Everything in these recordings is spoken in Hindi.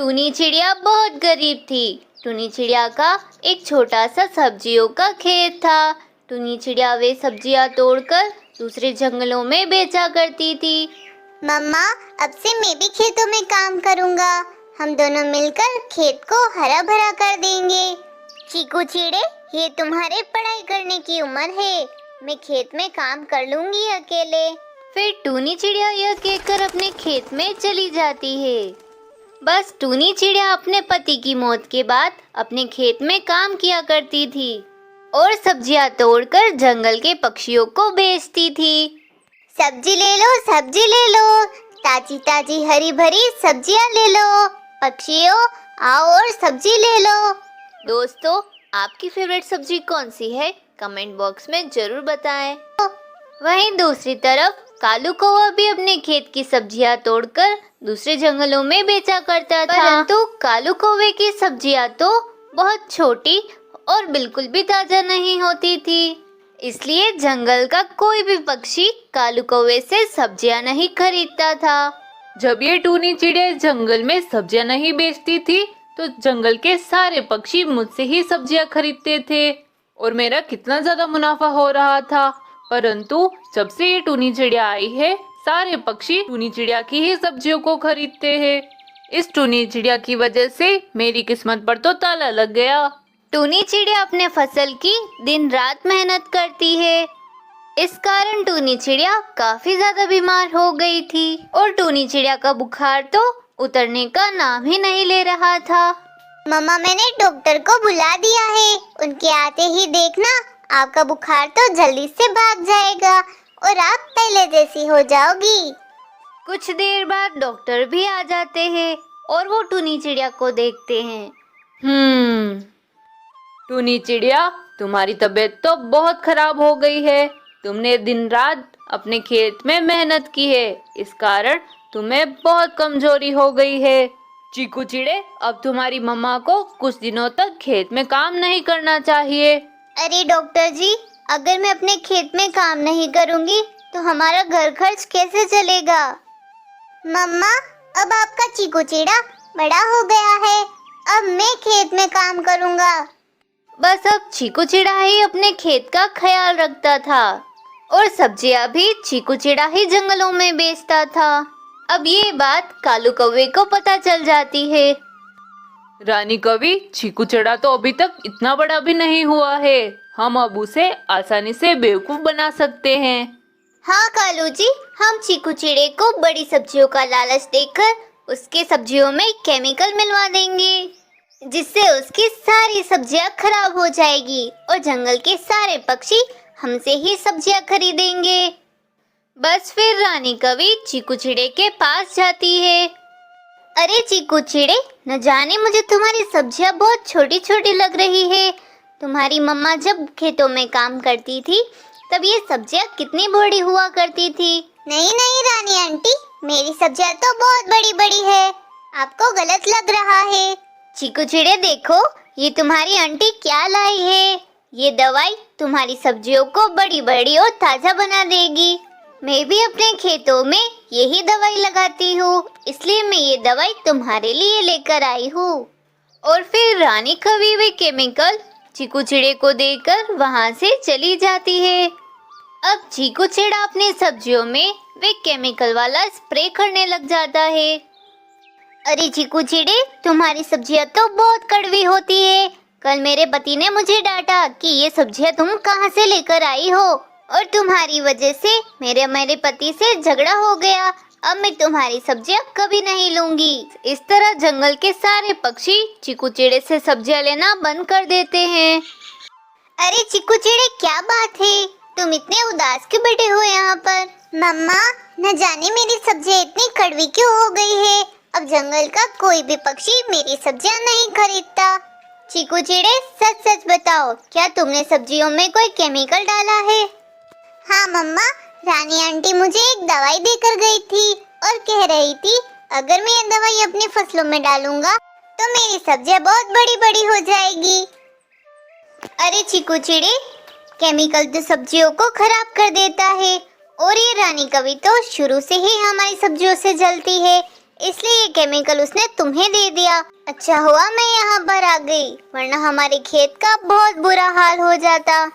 टूनी चिड़िया बहुत गरीब थी। टूनी चिड़िया का एक छोटा सा सब्जियों का खेत था। टूनी चिड़िया वे सब्जियां तोड़कर दूसरे जंगलों में बेचा करती थी। मम्मा, अब से मैं भी खेतों में काम करूंगा। हम दोनों मिलकर खेत को हरा भरा कर देंगे। चीकू चिड़े, ये तुम्हारे पढ़ाई करने की उम्र है। मैं खेत में काम कर लूंगी अकेले। फिर टूनी चिड़िया यह कहकर अपने खेत में चली जाती है। बस टूनी चिड़िया अपने पति की मौत के बाद अपने खेत में काम किया करती थी और सब्जियां तोड़कर जंगल के पक्षियों को बेचती थी। सब्जी ले लो, सब्जी ले लो, ताजी ताजी हरी भरी सब्जियां ले लो। पक्षियों, आओ और सब्जी ले लो। दोस्तों, आपकी फेवरेट सब्जी कौन सी है? कमेंट बॉक्स में जरूर बताएं। वहीं दूसरी तरफ कालू कौवा भी अपने खेत की सब्जियां तोड़कर दूसरे जंगलों में बेचा करता था। परंतु कालू कौवे की सब्जियां तो बहुत छोटी और बिल्कुल भी ताजा नहीं होती थी, इसलिए जंगल का कोई भी पक्षी कालू कौवे से सब्जियां नहीं खरीदता था। जब ये टूनी चिड़िया जंगल में सब्जियां नहीं बेचती थी तो जंगल के सारे पक्षी मुझसे ही सब्जियां खरीदते थे और मेरा कितना ज्यादा मुनाफा हो रहा था। परंतु जब से ये टूनी चिड़िया आई है, सारे पक्षी टूनी चिड़िया की ही सब्जियों को खरीदते हैं। इस टूनी चिड़िया की वजह से मेरी किस्मत पर तो ताला लग गया। टूनी चिड़िया अपने फसल की दिन रात मेहनत करती है। इस कारण टूनी चिड़िया काफी ज्यादा बीमार हो गई थी और टूनी चिड़िया का बुखार तो उतरने का नाम ही नहीं ले रहा था। मम्मा, मैंने डॉक्टर को बुला दिया है। उनके आते ही देखना, आपका बुखार तो जल्दी से भाग जाएगा और आप पहले जैसी हो जाओगी। कुछ देर बाद डॉक्टर भी आ जाते हैं और वो टूनी चिड़िया को देखते हैं। टूनी चिड़िया, तुम्हारी तबीयत तो बहुत खराब हो गई है। तुमने दिन रात अपने खेत में मेहनत की है, इस कारण तुम्हें बहुत कमजोरी हो गई है। चीकू चिड़े, अब तुम्हारी मम्मा को कुछ दिनों तक खेत में काम नहीं करना चाहिए। अरे डॉक्टर जी, अगर मैं अपने खेत में काम नहीं करूंगी तो हमारा घर खर्च कैसे चलेगा? मम्मा, अब आपका चीकू चिड़ा बड़ा हो गया है। अब मैं खेत में काम करूंगा। बस अब चीकू चिड़ा ही अपने खेत का ख्याल रखता था और सब्जियां भी चीकू चिड़ा ही जंगलों में बेचता था। अब ये बात कालू कौवे को पता चल जाती है। रानी कवि, चीकू चिड़ा तो अभी तक इतना बड़ा भी नहीं हुआ है। हम अब उसे आसानी से बेवकूफ बना सकते हैं। हाँ कालू जी, हम चीकू चिड़े को बड़ी सब्जियों का लालच देकर उसके सब्जियों में केमिकल मिलवा देंगे, जिससे उसकी सारी सब्जियां खराब हो जाएगी और जंगल के सारे पक्षी हमसे ही सब्जियां खरीदेंगे। बस फिर रानी कवि चीकू चिड़े के पास जाती है। अरे चीकू चिड़े, न जाने मुझे तुम्हारी सब्जियां बहुत छोटी छोटी लग रही है। तुम्हारी मम्मा जब खेतों में काम करती थी तब ये सब्जियां कितनी बड़ी हुआ करती थी। नहीं नहीं रानी आंटी, मेरी सब्जियां तो बहुत बड़ी बड़ी है। आपको गलत लग रहा है। चीकू चिड़े देखो, ये तुम्हारी आंटी क्या लाई है। ये दवाई तुम्हारी सब्जियों को बड़ी बड़ी और ताजा बना देगी। मैं भी अपने खेतों में यही दवाई लगाती हूँ, इसलिए मैं ये दवाई तुम्हारे लिए लेकर आई हूँ। और फिर रानी कवि वे केमिकल चीकू चिड़े को देकर वहाँ से चली जाती है। अब चीकू चिड़ा अपनी सब्जियों में वे केमिकल वाला स्प्रे करने लग जाता है। अरे चीकू चिड़े, तुम्हारी सब्जियां तो बहुत कड़वी होती है। कल मेरे पति ने मुझे डांटा कि ये सब्जियां तुम कहाँ से लेकर आई हो और तुम्हारी वजह से मेरे पति से झगड़ा हो गया। अब मैं तुम्हारी सब्जियां कभी नहीं लूंगी। इस तरह जंगल के सारे पक्षी चीकू चिड़े से सब्जियां लेना बंद कर देते हैं। अरे चीकू चिड़े, क्या बात है? तुम इतने उदास क्यों बैठे हो यहाँ पर? मम्मा, न जाने मेरी सब्जियां इतनी कड़वी क्यों हो गई है। अब जंगल का कोई भी पक्षी मेरी सब्जियां नहीं खरीदता। चीकू चिड़े, सच सच बताओ, क्या तुमने सब्जियों में कोई केमिकल डाला है? हाँ मम्मा, रानी आंटी मुझे एक दवाई देकर गई थी और कह रही थी अगर मैं ये दवाई अपनी फसलों में डालूंगा तो मेरी सब्जियां बहुत बड़ी बड़ी हो जाएगी। अरे चीकू चिड़े, केमिकल तो सब्जियों को खराब कर देता है और ये रानी कवि तो शुरू से ही हमारी सब्जियों से जलती है, इसलिए ये केमिकल उसने तुम्हें दे दिया। अच्छा हुआ मैं यहाँ पर आ गई, वरना हमारे खेत का बहुत बुरा हाल हो जाता।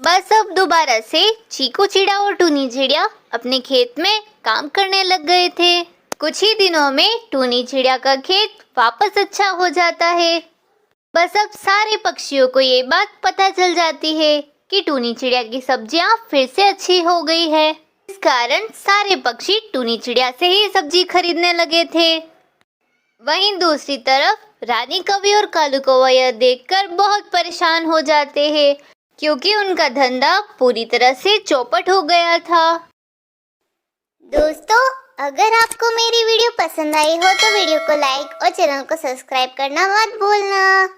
बस अब दोबारा से चीकू चिड़िया और टूनी चिड़िया अपने खेत में काम करने लग गए थे। कुछ ही दिनों में टूनी चिड़िया का खेत वापस अच्छा हो जाता है। बस अब सारे पक्षियों को ये बात पता चल जाती है कि टूनी चिड़िया की सब्जियां फिर से अच्छी हो गई है। इस कारण सारे पक्षी टूनी चिड़िया से ही सब्जी खरीदने लगे थे। वहीं दूसरी तरफ रानी कौवी और कालू कौवा यह देखकर बहुत परेशान हो जाते हैं, क्योंकि उनका धंधा पूरी तरह से चौपट हो गया था। दोस्तों, अगर आपको मेरी वीडियो पसंद आई हो तो वीडियो को लाइक और चैनल को सब्सक्राइब करना मत भूलना।